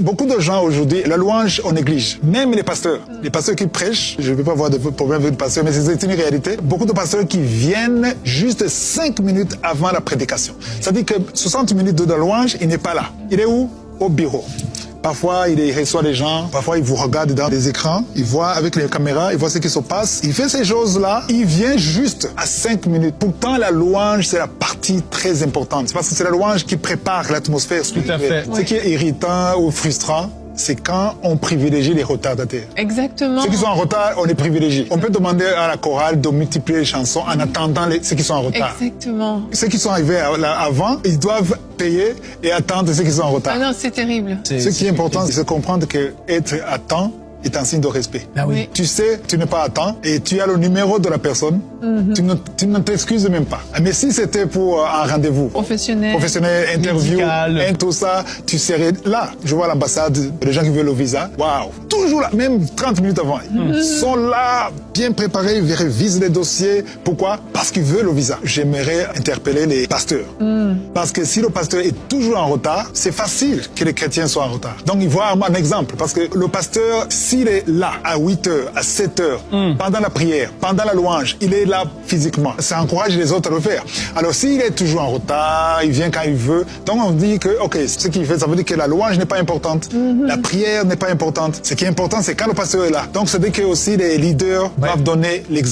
Beaucoup de gens aujourd'hui, la louange, on néglige. Même les pasteurs qui prêchent, je ne veux pas avoir de problème avec les pasteurs, mais c'est une réalité. Beaucoup de pasteurs qui viennent juste 5 minutes avant la prédication. Ça veut dire que 60 minutes de la louange, il n'est pas là. Il est où? Au bureau. Parfois, il reçoit les gens. Parfois, il vous regarde dans les écrans. Il voit avec les caméras, il voit ce qui se passe. Il fait ces choses-là. Il vient juste à 5 minutes. Pourtant, la louange, c'est la partie très importante. C'est parce que c'est la louange qui prépare l'atmosphère spirituelle. Tout à fait. Ce qui est irritant ou frustrant, c'est quand on privilégie les retardataires. Exactement. Ceux qui sont en retard, on les privilégie. On peut demander à la chorale de multiplier les chansons en attendant ceux qui sont en retard. Exactement. Ceux qui sont arrivés avant, ils doivent payer et attendre ceux qui sont en retard. Ah non, c'est terrible. Ce qui est important, c'est de comprendre que être à temps est un signe de respect. Ah oui. Tu sais, tu n'es pas à temps et tu as le numéro de la personne, tu ne t'excuses même pas. Mais si c'était pour un rendez-vous Professionnel, interview, médical, tout ça, tu serais là. Je vois l'ambassade, les gens qui veulent le visa, waouh, toujours là, même 30 minutes avant. Ils sont là, bien préparés, ils révisent les dossiers. Pourquoi? Parce qu'ils veulent le visa. J'aimerais interpeller les pasteurs. Parce que si le pasteur est toujours en retard, c'est facile que les chrétiens soient en retard. Donc, il voit un exemple. Parce que le pasteur, s'il est là à 8 heures, à 7 heures, pendant la prière, pendant la louange, il est là physiquement. Ça encourage les autres à le faire. Alors, s'il est toujours en retard, il vient quand il veut, donc on dit que, ok, ce qu'il fait, ça veut dire que la louange n'est pas importante. La prière n'est pas importante. Ce qui est important, c'est quand le pasteur est là. Donc, ça veut dire que aussi les leaders doivent donner l'exemple.